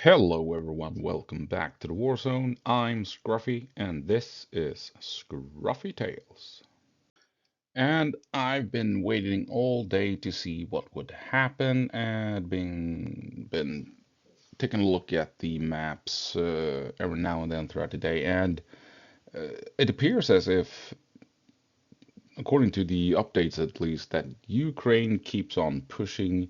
Hello everyone, welcome back to the War Zone. I'm Scruffy and this is Scruffy Tales. And I've been waiting all day to see what would happen and been taking a look at the maps every now and then throughout the day, and it appears as if, according to the updates at least, that Ukraine keeps on pushing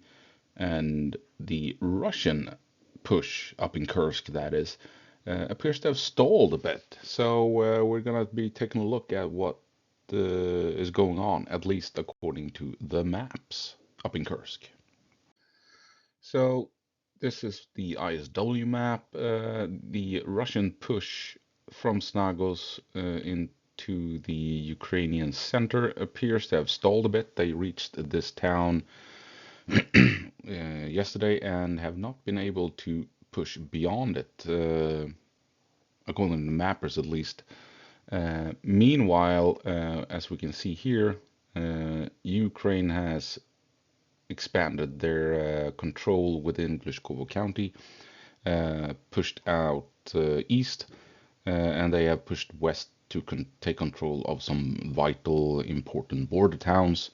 and the Russian push up in Kursk, that is, appears to have stalled a bit. So we're going to be taking a look at what is going on, at least according to the maps up in Kursk. So this is the ISW map. The Russian push from Snagos into the Ukrainian center appears to have stalled a bit. They reached this town yesterday and have not been able to push beyond it, according to the mappers at least. Meanwhile, as we can see here, Ukraine has expanded their control within Glushkovy County, pushed out east, and they have pushed west to take control of some vital, important border towns.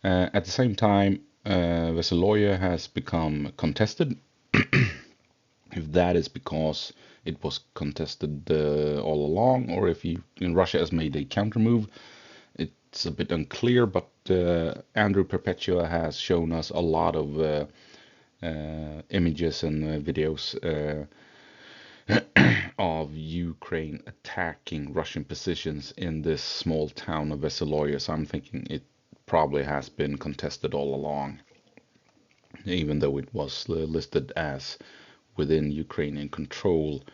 At the same time, Veseloye has become contested. If that is because it was contested all along, or if Russia has made a counter move, it's a bit unclear. But Andrew Perpetua has shown us a lot of images and videos of Ukraine attacking Russian positions in this small town of Veseloye. So I'm thinking it probably has been contested all along, even though it was listed as within Ukrainian control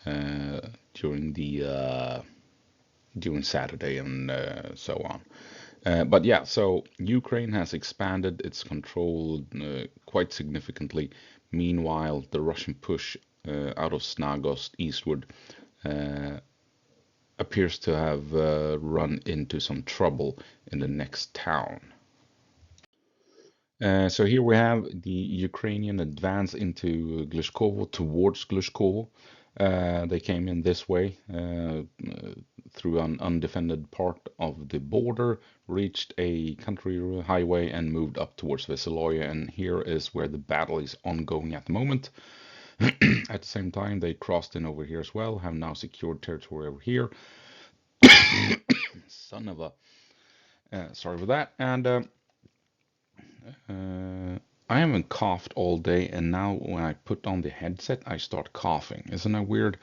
uh, during during Saturday and so on. But yeah, so Ukraine has expanded its control quite significantly. Meanwhile, the Russian push out of Snagost eastward uh, appears to have run into some trouble in the next town. So here we have the Ukrainian advance into Glushkovo, towards Glushkovo. They came in this way through an undefended part of the border, reached a country highway, and moved up towards Veseloye. And here is where the battle is ongoing at the moment. At the same time, they crossed in over here as well, have now secured territory over here. Son of a. Sorry for that. And I haven't coughed all day, and now when I put on the headset, I start coughing. Isn't that weird?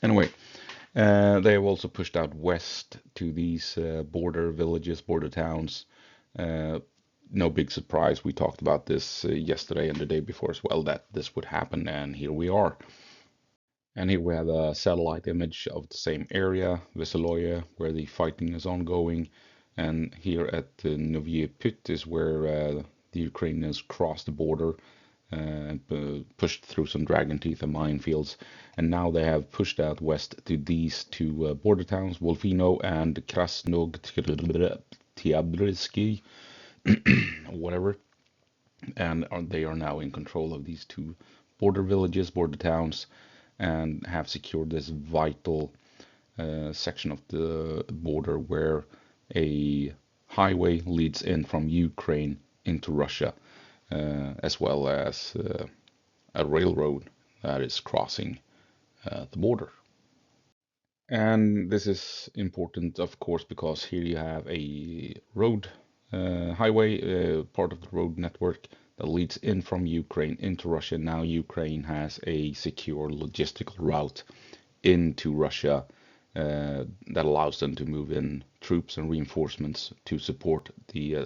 Anyway, they have also pushed out west to these border villages, border towns. Uh, no big surprise. We talked about this yesterday and the day before as well, that this would happen, and here we are. And here we have a satellite image of the same area, Veseloye, where the fighting is ongoing. And here at Novye Pyt is where the Ukrainians crossed the border and pushed through some dragon teeth and minefields. And now they have pushed out west to these two border towns, Wolfino and Krasnogtiabrsky, whatever. And they are now in control of these two border villages, border towns, and have secured this vital section of the border where a highway leads in from Ukraine into Russia, as well as a railroad that is crossing the border. And this is important, of course, because here you have a road, highway, part of the road network that leads in from Ukraine into Russia. Now Ukraine has a secure logistical route into Russia that allows them to move in troops and reinforcements to support the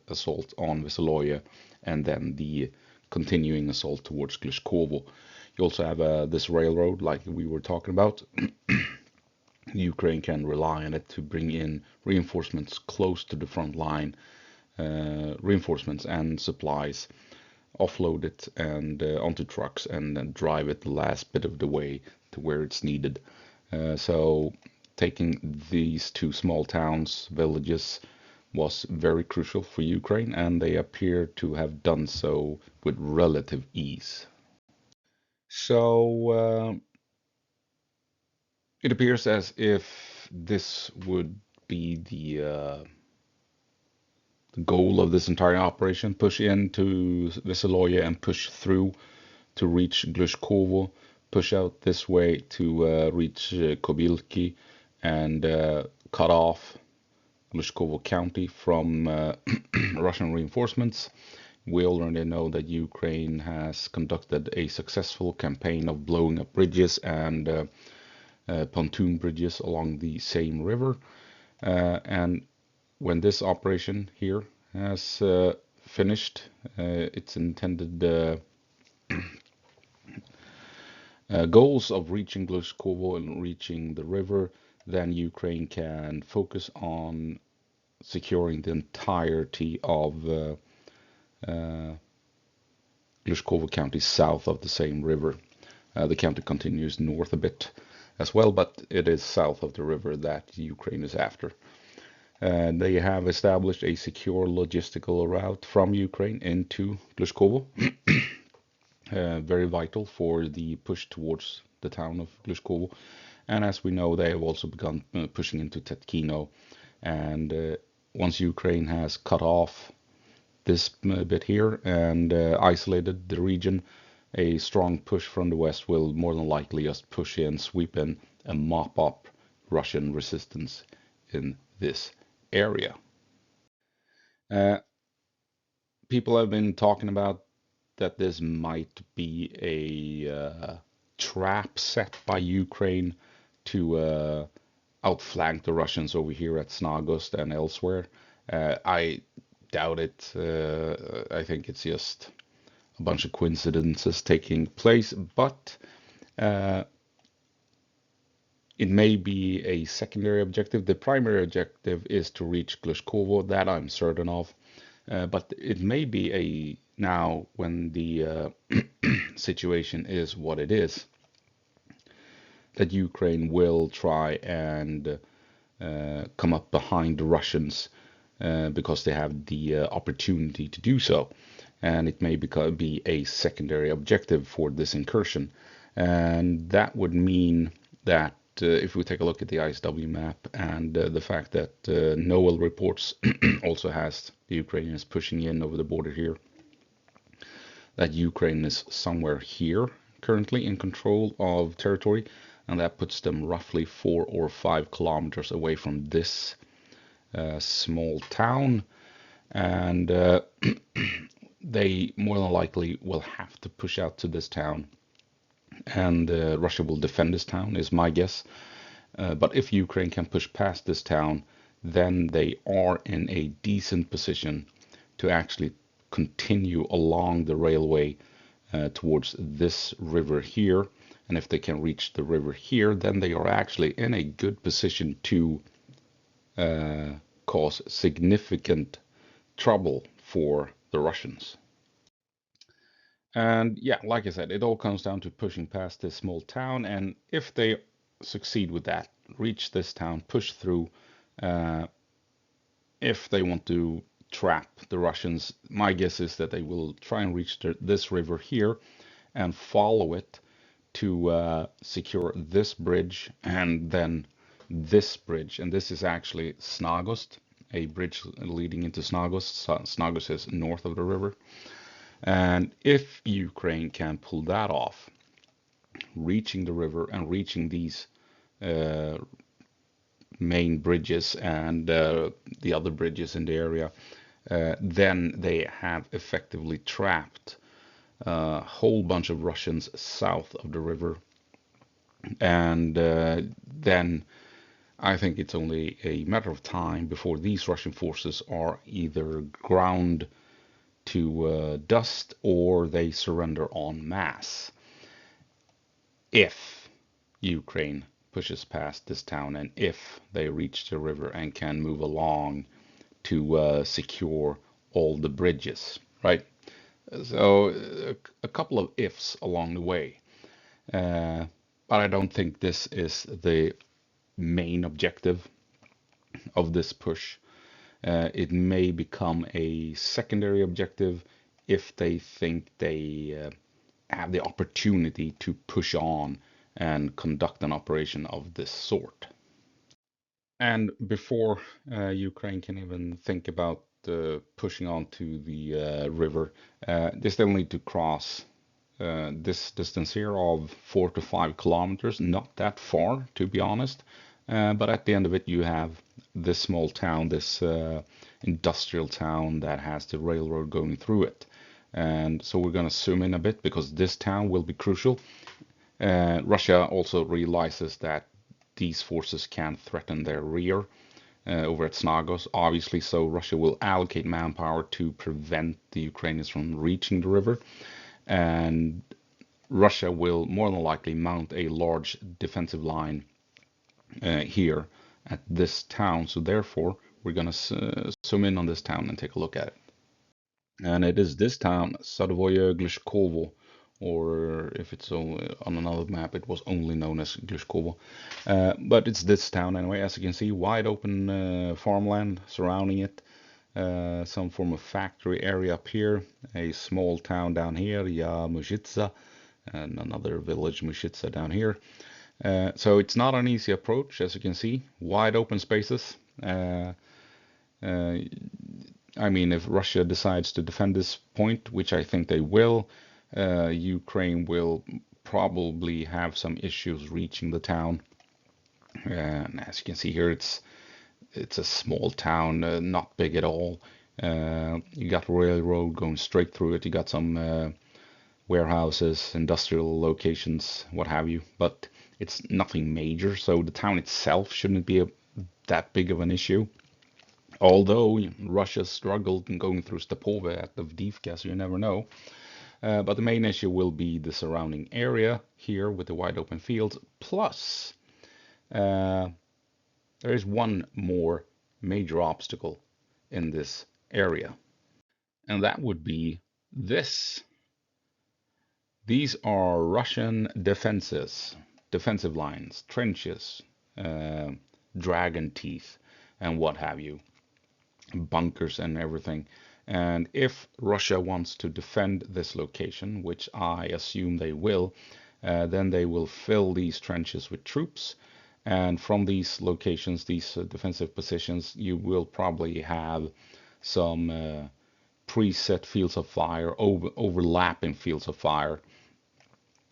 assault on Veseloye and then the continuing assault towards Glushkovo. You also have this railroad, like we were talking about. Ukraine can rely on it to bring in reinforcements close to the front line, reinforcements and supplies, offload it and onto trucks and then drive it the last bit of the way to where it's needed. So taking these two small towns, villages, was very crucial for Ukraine, and they appear to have done so with relative ease. So it appears as if this would be the goal of this entire operation: push into Vesoloye and push through to reach Glushkovo, push out this way to reach Kobylki and cut off Glushkovo County from Russian reinforcements. We already know that Ukraine has conducted a successful campaign of blowing up bridges and pontoon bridges along the same river. And when this operation here has finished its intended goals of reaching Glushkovo and reaching the river, then Ukraine can focus on securing the entirety of Glushkovo County south of the same river. The county continues north a bit as well, but it is south of the river that Ukraine is after. They have established a secure logistical route from Ukraine into Glushkovo, very vital for the push towards the town of Glushkovo. And as we know, they have also begun pushing into Tetkino. And once Ukraine has cut off this bit here and isolated the region, a strong push from the west will more than likely just push in, sweep in, and mop up Russian resistance in this area. Uh, People have been talking about that this might be a trap set by Ukraine to outflank the Russians over here at Snagost and elsewhere. I doubt it. I think it's just a bunch of coincidences taking place, but uh, it may be a secondary objective. The primary objective is to reach Glushkovo, that I'm certain of. But it may be a now when the situation is what it is, that Ukraine will try and come up behind the Russians because they have the opportunity to do so. And it may be a secondary objective for this incursion. And that would mean that if we take a look at the ISW map and the fact that Noel reports also has the Ukrainians pushing in over the border here, that Ukraine is somewhere here currently in control of territory, and that puts them roughly 4 or 5 kilometers away from this small town. And they more than likely will have to push out to this town, and Russia will defend this town, is my guess. But if Ukraine can push past this town, then they are in a decent position to actually continue along the railway towards this river here. And if they can reach the river here, then they are actually in a good position to cause significant trouble for the Russians. And yeah, like I said, it all comes down to pushing past this small town. And if they succeed with that, reach this town, push through, uh, if they want to trap the Russians, my guess is that they will try and reach this river here and follow it to secure this bridge and then this bridge. And this is actually Snagost, a bridge leading into Snagost. Snagost is north of the river. And if Ukraine can pull that off, reaching the river and reaching these uh, main bridges and the other bridges in the area, then they have effectively trapped a whole bunch of Russians south of the river. And then I think it's only a matter of time before these Russian forces are either ground to dust or they surrender en masse if Ukraine pushes past this town and if they reach the river and can move along to secure all the bridges, right? So a couple of ifs along the way. But I don't think this is the main objective of this push. It may become a secondary objective if they think they have the opportunity to push on and conduct an operation of this sort. And before Ukraine can even think about pushing on to the river, they still need to cross this distance here of 4 to 5 kilometers, not that far, to be honest. But at the end of it, you have this small town, this industrial town that has the railroad going through it. And so we're going to zoom in a bit because this town will be crucial. Russia also realizes that these forces can threaten their rear over at Snagos, obviously, so Russia will allocate manpower to prevent the Ukrainians from reaching the river. And Russia will more than likely mount a large defensive line here at this town. So therefore, we're going to zoom in on this town and take a look at it. And it is this town, Sadovoye Glushkovo, or if it's on another map, it was only known as Glushkovo. But it's this town anyway. As you can see, wide open farmland surrounding it. Some form of factory area up here. A small town down here, Mushitsa, and another village, Mushitsa, down here. So it's not an easy approach, as you can see. Wide open spaces. I mean, if Russia decides to defend this point, which I think they will, Ukraine will probably have some issues reaching the town. And as you can see here, it's a small town, not big at all. You got railroad going straight through it. You got some warehouses, industrial locations, what have you. But it's nothing major, so the town itself shouldn't be that big of an issue. Although Russia struggled in going through Stepove at Avdiivka, so you never know. But the main issue will be the surrounding area here with the wide open fields. Plus, there is one more major obstacle in this area, and that would be this. These are Russian defensive lines, trenches, dragon teeth, and what have you. Bunkers and everything. And if Russia wants to defend this location, which I assume they will, then they will fill these trenches with troops. And from these locations, these defensive positions, you will probably have some preset fields of fire, overlapping fields of fire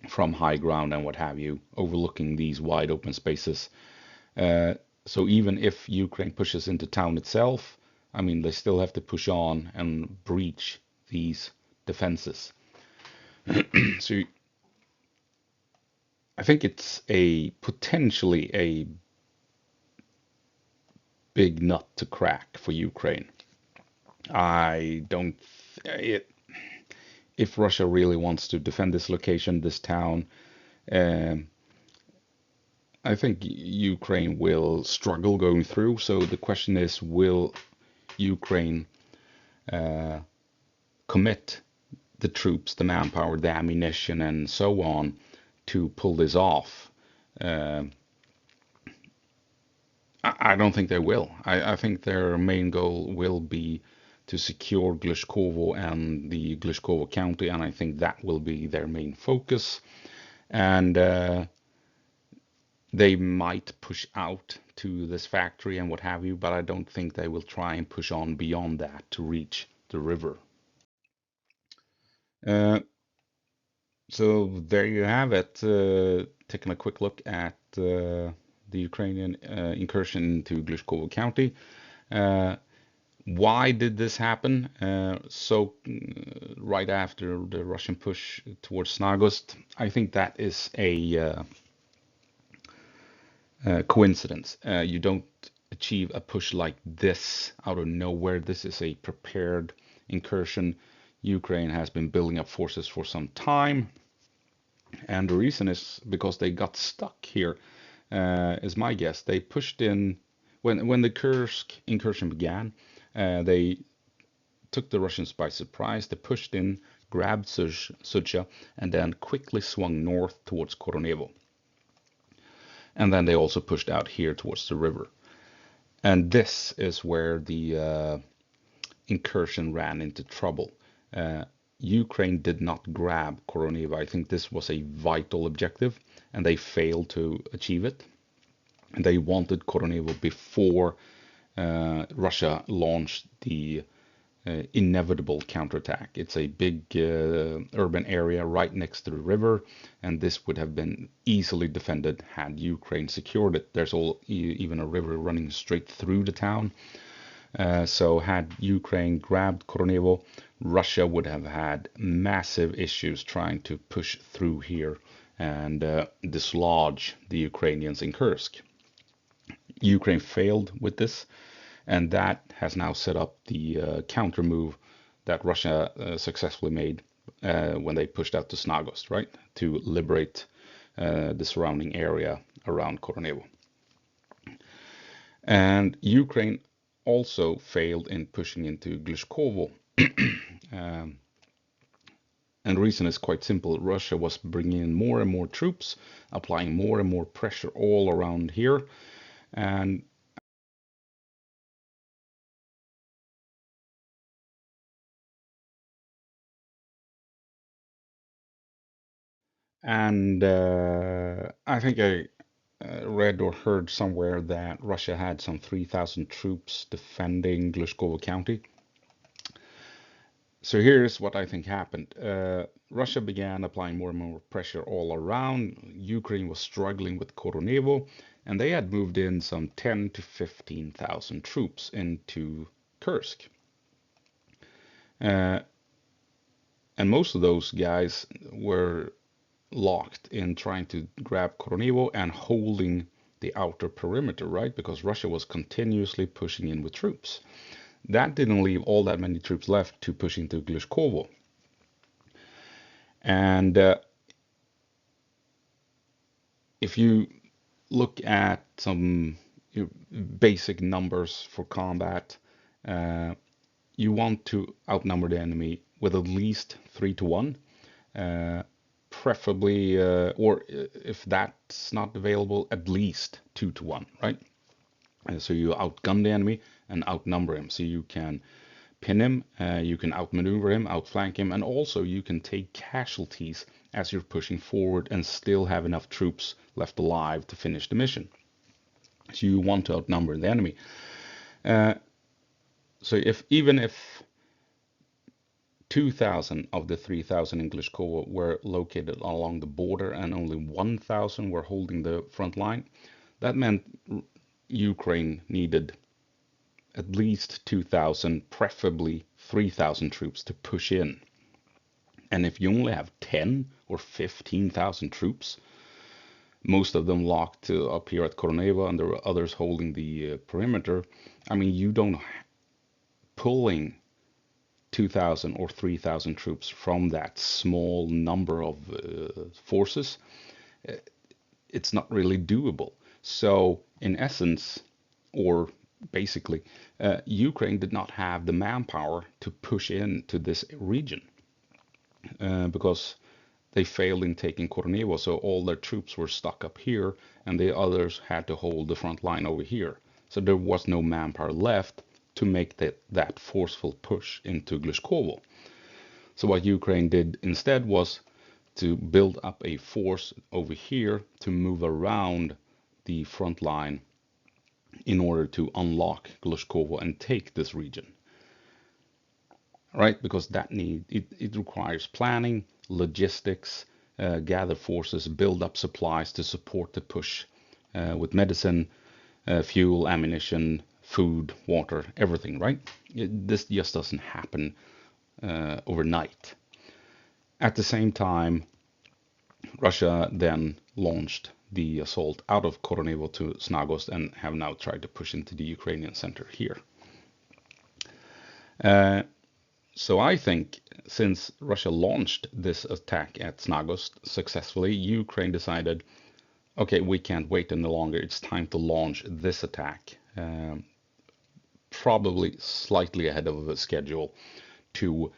from high ground and what have you, overlooking these wide open spaces. So even if Ukraine pushes into town itself, I mean, they still have to push on and breach these defenses. So I think it's potentially a big nut to crack for Ukraine. I don't. If Russia really wants to defend this location, this town, I think Ukraine will struggle going through. So the question is, will Ukraine commit the troops, the manpower, the ammunition, and so on to pull this off? I don't think they will. I think their main goal will be to secure Glushkovo and the Glushkovo county, and I think that will be their main focus. And they might push out to this factory and what have you, but I don't think they will try and push on beyond that to reach the river. So there you have it. Taking a quick look at the Ukrainian incursion into Glushkovo County. Why did this happen? Right after the Russian push towards Snagost, I think that is a coincidence. You don't achieve a push like this out of nowhere. This is a prepared incursion. Ukraine has been building up forces for some time, and the reason is because they got stuck here, is my guess. They pushed in when the Kursk incursion began. They took the Russians by surprise. They pushed in, grabbed Sucha, and then quickly swung north towards Koronevo. And then they also pushed out here towards the river. And this is where the incursion ran into trouble. Ukraine did not grab Koronevo. I think this was a vital objective, and they failed to achieve it. They wanted Koronevo before Russia launched the inevitable counterattack. It's a big urban area right next to the river, and this would have been easily defended had Ukraine secured it. There's even a river running straight through the town. So had Ukraine grabbed Koronevo, Russia would have had massive issues trying to push through here and dislodge the Ukrainians in Kursk. Ukraine failed with this, and that has now set up the counter move that Russia successfully made when they pushed out to Snagost, right, to liberate the surrounding area around Koronevo. And Ukraine also failed in pushing into Glushkovo. And the reason is quite simple. Russia was bringing in more and more troops, applying more and more pressure all around here. And I think I read or heard somewhere that Russia had some 3,000 troops defending Glushkovo County. So here's what I think happened. Russia began applying more and more pressure all around. Ukraine was struggling with Koronevo, and they had moved in some 10 to 15,000 troops into Kursk. Uh, and most of those guys were locked in trying to grab Koronevo and holding the outer perimeter, right? Because Russia was continuously pushing in with troops. That didn't leave all that many troops left to push into Glushkovo. And if you look at some basic numbers for combat, you want to outnumber the enemy with at least 3 to 1. Preferably, or if that's not available, at least 2 to 1, right? And so you outgun the enemy and outnumber him. So you can pin him, you can outmaneuver him, outflank him, and also you can take casualties as you're pushing forward and still have enough troops left alive to finish the mission. So you want to outnumber the enemy. So even if 2,000 of the 3,000 in Glushkovo were located along the border and only 1,000 were holding the front line, that meant Ukraine needed at least 2,000, preferably 3,000 troops to push in. And if you only have 10 or 15,000 troops, most of them locked up here at Koronevo and there were others holding the perimeter, I mean, you don't pulling 2,000 or 3,000 troops from that small number of forces, it's not really doable. So in essence, or basically, Ukraine did not have the manpower to push into this region because they failed in taking Koronevo, so all their troops were stuck up here and the others had to hold the front line over here. So there was no manpower left to make that forceful push into Glushkovo. So what Ukraine did instead was to build up a force over here to move around the front line in order to unlock Glushkovo and take this region. Right? Because it requires planning, logistics, gather forces, build up supplies to support the push with medicine, fuel, ammunition, food, water, everything, right? This just doesn't happen overnight. At the same time, Russia then launched the assault out of Koronevo to Snagost and have now tried to push into the Ukrainian center here. So I think since Russia launched this attack at Snagost successfully, Ukraine decided, okay, we can't wait any longer. It's time to launch this attack. Probably slightly ahead of the schedule to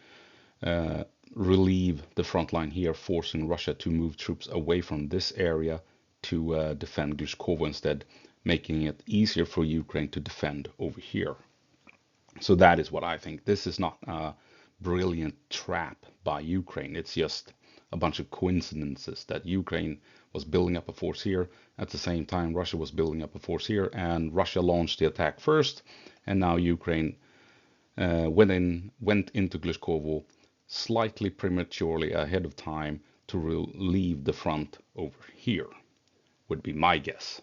relieve the front line here, forcing Russia to move troops away from this area to defend Glushkovo instead, making it easier for Ukraine to defend over here. So that is what I think. This is not a brilliant trap by Ukraine. It's just a bunch of coincidences that Ukraine was building up a force here. At the same time, Russia was building up a force here, and Russia launched the attack first, and now Ukraine went into Glushkovo slightly prematurely ahead of time to relieve the front over here, would be my guess.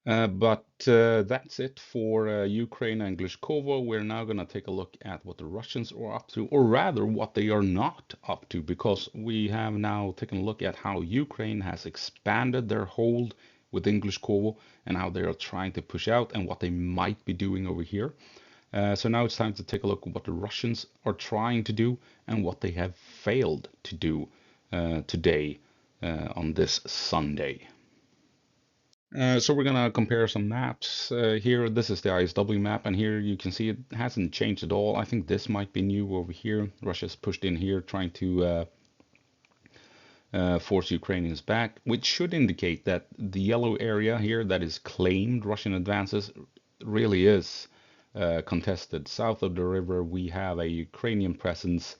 But that's it for Ukraine and Glushkovo. We're now going to take a look at what the Russians are up to, or rather what they are not up to, because we have now taken a look at how Ukraine has expanded their hold within Glushkovo and how they are trying to push out and what they might be doing over here. So now it's time to take a look at what the Russians are trying to do and what they have failed to do today on this Sunday. So we're gonna compare some maps here. This is the ISW map, and here you can see it hasn't changed at all. I think this might be new over here. Russia's pushed in here, trying to force Ukrainians back, which should indicate that the yellow area here that is claimed Russian advances really is contested. South of the river, we have a Ukrainian presence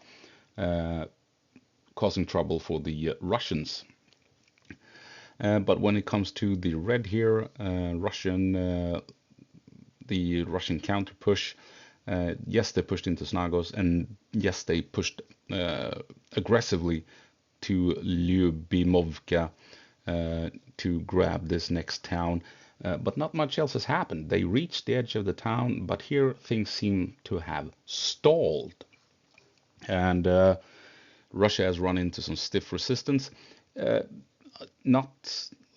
causing trouble for the Russians. But when it comes to the red here, the Russian counter push, yes, they pushed into Snagos, and yes, they pushed aggressively to Lyubimovka to grab this next town. But not much else has happened. They reached the edge of the town, but here things seem to have stalled. And Russia has run into some stiff resistance. Not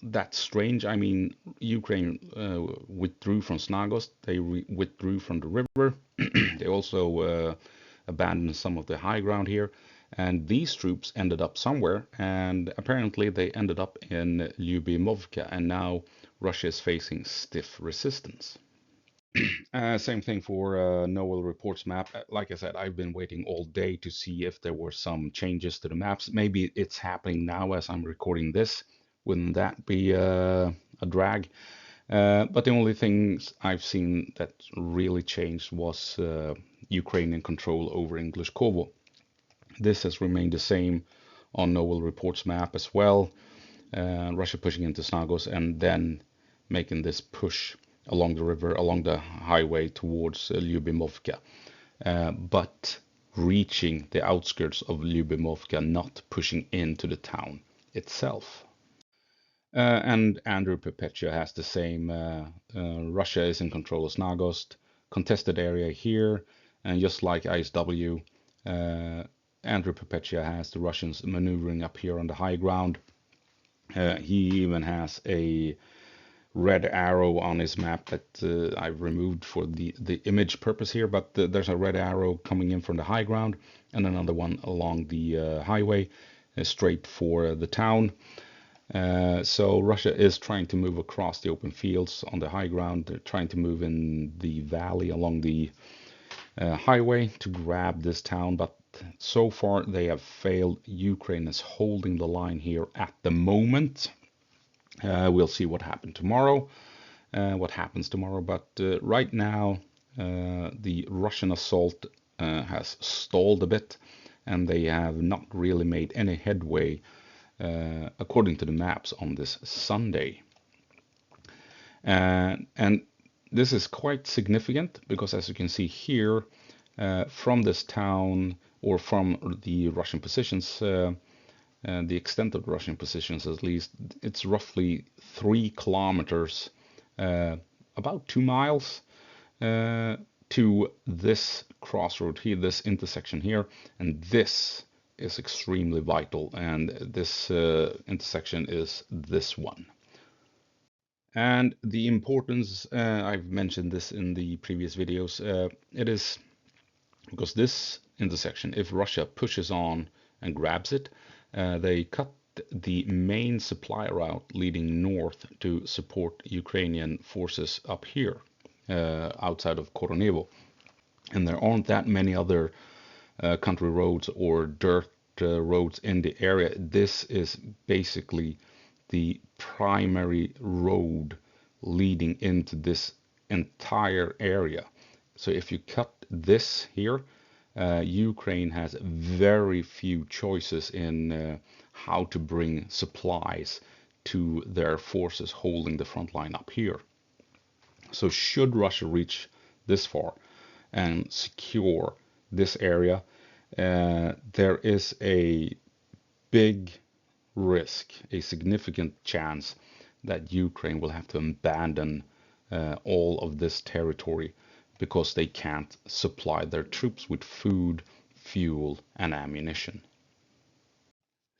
that strange. I mean, Ukraine withdrew from Snagos. They withdrew from the river. They also abandoned some of the high ground here. And these troops ended up somewhere. And apparently they ended up in Lyubimovka. And now Russia is facing stiff resistance. Same thing for Noel Reports map. Like I said, I've been waiting all day to see if there were some changes to the maps. Maybe it's happening now as I'm recording this. Wouldn't that be a drag? But the only things I've seen that really changed was Ukrainian control over Glushkovo. This has remained the same on Noel Reports map as well. Russia pushing into Snagos and then making this push along the river, along the highway towards Lyubimovka, but reaching the outskirts of Lyubimovka, not pushing into the town itself. And Andrew Perpetua has the same. Russia is in control of Snagost, contested area here, and just like ISW, Andrew Perpetua has the Russians maneuvering up here on the high ground. He even has a red arrow on his map that I've removed for the image purpose here, but there's a red arrow coming in from the high ground and another one along the highway straight for the town. So Russia is trying to move across the open fields on the high ground. They're trying to move in the valley along the highway to grab this town, but so far they have failed. Ukraine is holding the line here at the moment. We'll see what happens tomorrow. But right now the Russian assault has stalled a bit, and they have not really made any headway according to the maps on this Sunday. And this is quite significant because, as you can see here, from this town or from the Russian positions, the extent of the Russian positions, at least, it's roughly 3 kilometers, about 2 miles to this crossroad here, this intersection here, and this is extremely vital, and this intersection is this one. And the importance, I've mentioned this in the previous videos, it is because this intersection, if Russia pushes on and grabs it, they cut the main supply route leading north to support Ukrainian forces up here outside of Koronevo. And there aren't that many other country roads or dirt roads in the area. This is basically the primary road leading into this entire area. So if you cut this here, Ukraine has very few choices in how to bring supplies to their forces holding the front line up here. So should Russia reach this far and secure this area, there is a big risk, a significant chance that Ukraine will have to abandon all of this territory because they can't supply their troops with food, fuel, and ammunition.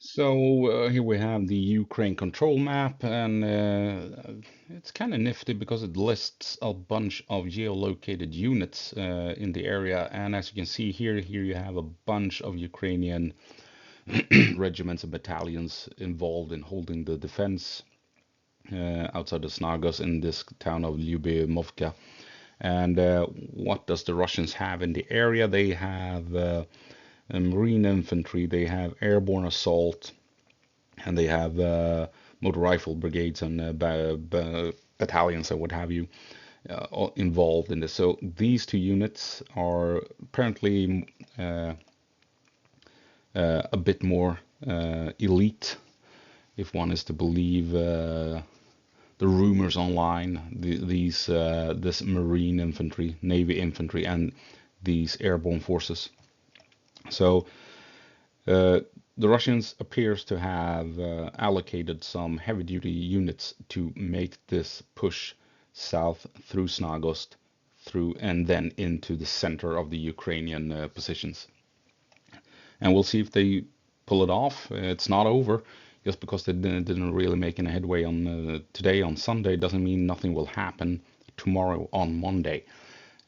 So here we have the Ukraine control map, and it's kind of nifty because it lists a bunch of geolocated units in the area. And as you can see here you have a bunch of Ukrainian regiments and battalions involved in holding the defense outside of Snagos in this town of Lyubimovka. And what does the Russians have in the area? They have marine infantry, they have airborne assault, and they have motor rifle brigades and battalions and what have you involved in this. So these two units are apparently a bit more elite, if one is to believe the rumors online. This marine infantry, navy infantry, and these airborne forces. So the Russians appears to have allocated some heavy-duty units to make this push south through Snagost, through and then into the center of the Ukrainian positions. And we'll see if they pull it off. It's not over. Just because they didn't really make any headway on today on Sunday doesn't mean nothing will happen tomorrow on Monday.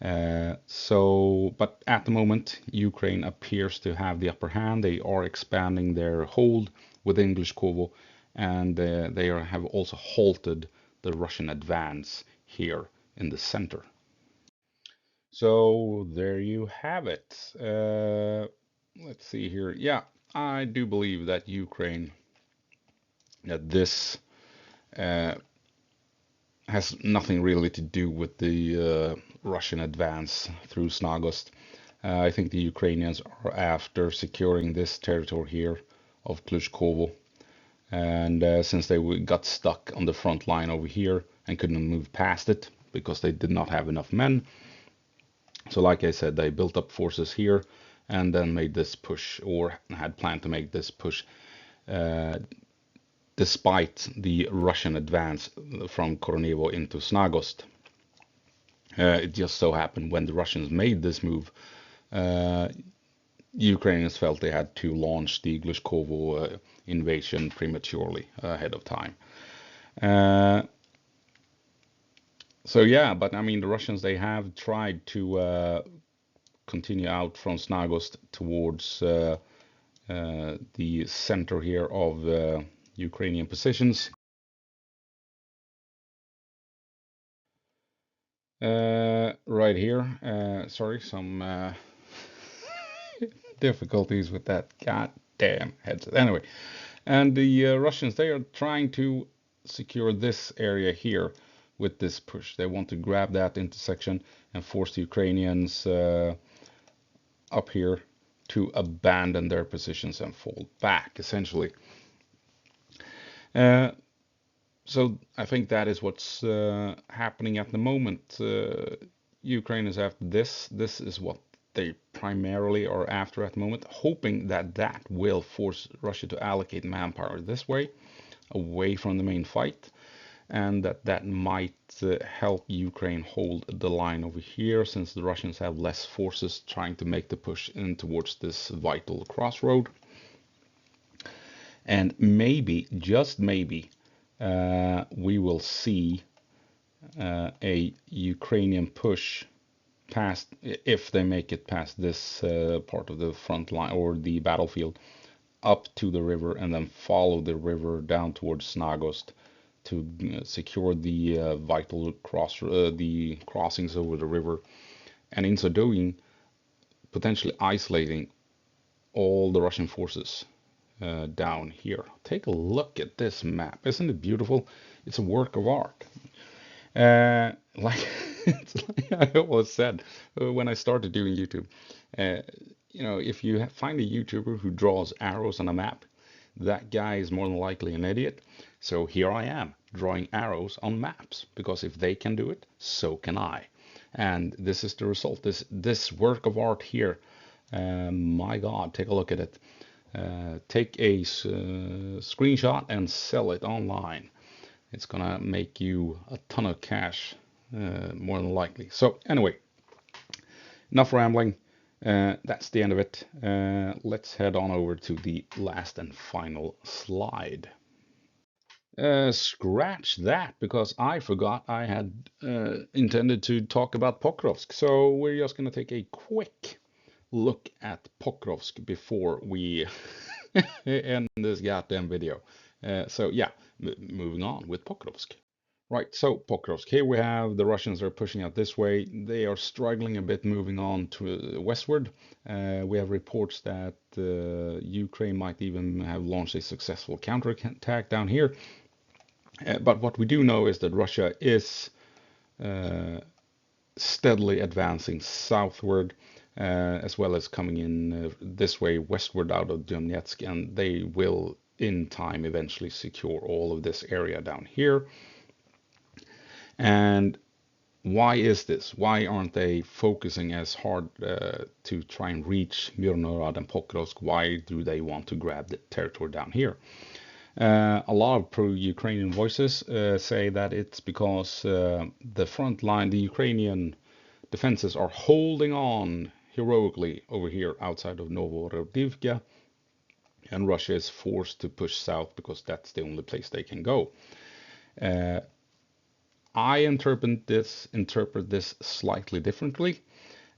But at the moment, Ukraine appears to have the upper hand. They are expanding their hold within Glushkovy, and they have also halted the Russian advance here in the center. So there you have it. Let's see here. Yeah, I do believe that Ukraine, that this has nothing really to do with the Russian advance through Snagost. I think the Ukrainians are after securing this territory here of Glushkovy. And since they got stuck on the front line over here and couldn't move past it because they did not have enough men. So like I said, they built up forces here and then made this push, or had planned to make this push, despite the Russian advance from Kornevo into Snagost. It just so happened when the Russians made this move, Ukrainians felt they had to launch the Glushkovy invasion prematurely ahead of time. So yeah, but I mean the Russians, they have tried to continue out from Snagost towards the center here of Ukrainian positions. Right here, sorry, some difficulties with that goddamn headset. Anyway, and the Russians, they are trying to secure this area here with this push. They want to grab that intersection and force the Ukrainians up here to abandon their positions and fall back, essentially. So I think that is what's happening at the moment. Ukraine is after this. This is what they primarily are after at the moment, hoping that that will force Russia to allocate manpower this way, away from the main fight, and that might help Ukraine hold the line over here, since the Russians have less forces trying to make the push in towards this vital crossroad. And maybe, just maybe, we will see a Ukrainian push past, if they make it past this part of the front line or the battlefield, up to the river, and then follow the river down towards Snagost to secure the vital the crossings over the river, and in so doing, potentially isolating all the Russian forces down here. Take a look at this map. Isn't it beautiful? It's a work of art. Like It's like I always said when I started doing YouTube, uh, if you find a YouTuber who draws arrows on a map, that guy is more than likely an idiot. So here I am drawing arrows on maps because if they can do it, so can I. And this is the result. This work of art here, my God, take a look at it. Take a screenshot and sell it online. It's gonna make you a ton of cash, more than likely. So anyway, enough rambling. That's the end of it. Let's head on over to the last and final slide. Scratch that because I forgot I had intended to talk about Pokrovsk. So we're just going to take a quick look at Pokrovsk before we end this goddamn video. So yeah, moving on with Pokrovsk. Right, so Pokrovsk. Here we have the Russians are pushing out this way. They are struggling a bit moving on to westward. We have reports that Ukraine might even have launched a successful counterattack down here. But what we do know is that Russia is uh, steadily advancing southward, as well as coming in this way westward out of Donetsk, and they will in time eventually secure all of this area down here. And why is this? Why aren't they focusing as hard to try and reach Mirnorod and Pokrovsk? Why do they want to grab the territory down here? A lot of pro-Ukrainian voices say that it's because the front line, the Ukrainian defenses are holding on heroically over here outside of Novorodivka, and Russia is forced to push south because that's the only place they can go. I interpret this slightly differently.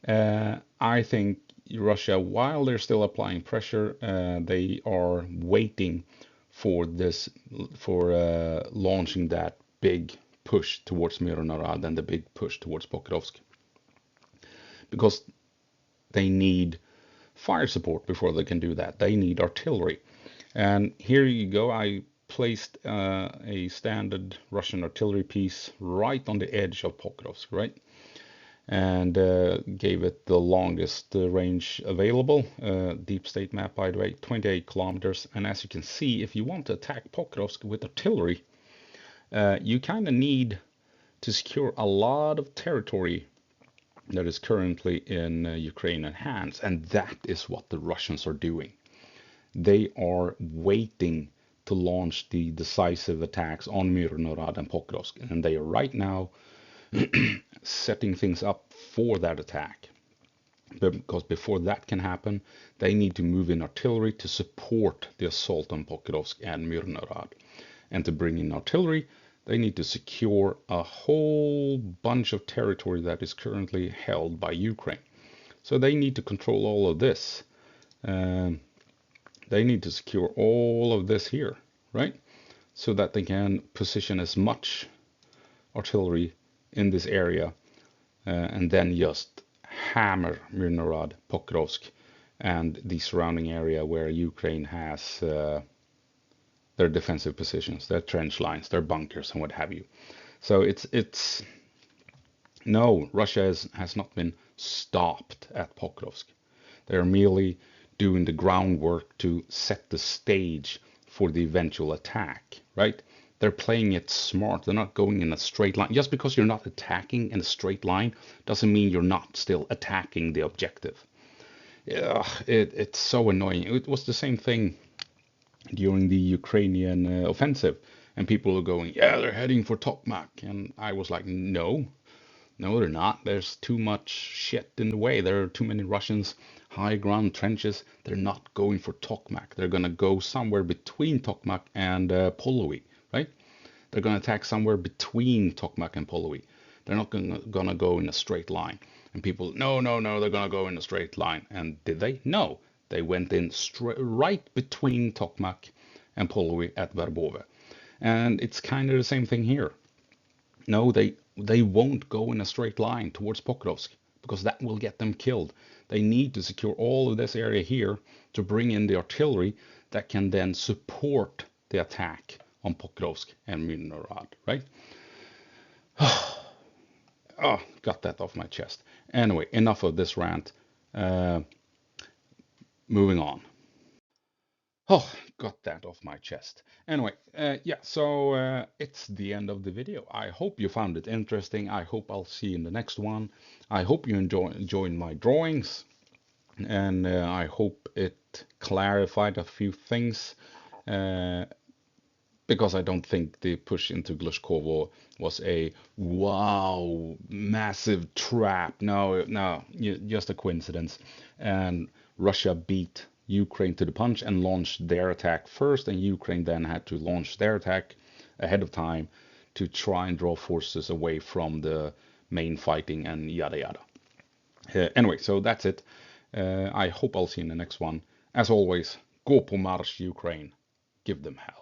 I think Russia, while they're still applying pressure, they are waiting for launching that big push towards Mironarad and the big push towards Pokrovsk, because they need fire support before they can do that. They need artillery. And here you go. I placed a standard Russian artillery piece right on the edge of Pokrovsk, right? And gave it the longest range available. Deep state map, by the way, 28 kilometers. And as you can see, if you want to attack Pokrovsk with artillery, you kind of need to secure a lot of territory that is currently in Ukrainian hands. And that is what the Russians are doing. They are waiting to launch the decisive attacks on Mirnorad and Pokrovsk. And they are right now setting things up for that attack. Because before that can happen, they need to move in artillery to support the assault on Pokrovsk and Mirnorad. And to bring in artillery, they need to secure a whole bunch of territory that is currently held by Ukraine. So they need to control all of this. They need to secure all of this here, right? So that they can position as much artillery in this area and then just hammer Mirnorad, Pokrovsk, and the surrounding area where Ukraine has their defensive positions, their trench lines, their bunkers, and what have you. So it's no, Russia has not been stopped at Pokrovsk. They're merely doing the groundwork to set the stage for the eventual attack, right? They're playing it smart. They're not going in a straight line. Just because you're not attacking in a straight line doesn't mean you're not still attacking the objective. Yeah, it's so annoying. It was the same thing during the Ukrainian offensive, and people were going, yeah, they're heading for Tokmak. And I was like, no, they're not. There's too much shit in the way. There are too many Russians, high ground trenches. They're not going for Tokmak. They're going to go somewhere between Tokmak and Polowy, right? They're going to attack somewhere between Tokmak and Polowy. They're not going to go in a straight line. And people, no, they're going to go in a straight line. And did they? No. They went in right between Tokmak and Polowy at Verbove. And it's kind of the same thing here. No, they won't go in a straight line towards Pokrovsk because that will get them killed. They need to secure all of this area here to bring in the artillery that can then support the attack on Pokrovsk and Mirnorad, right? Oh, got that off my chest. Anyway, enough of this rant. Uh, moving on. Oh, got that off my chest. Anyway, yeah, so it's the end of the video. I hope you found it interesting. I hope I'll see you in the next one. I hope you enjoyed my drawings, and I hope it clarified a few things. Uh, because I don't think the push into Glushkovo was a wow, massive trap. No, no, just a coincidence. And Russia beat Ukraine to the punch and launched their attack first, and Ukraine then had to launch their attack ahead of time to try and draw forces away from the main fighting and yada yada. Anyway, so that's it. I hope I'll see you in the next one. As always, go på marsch, Ukraine. Give them hell.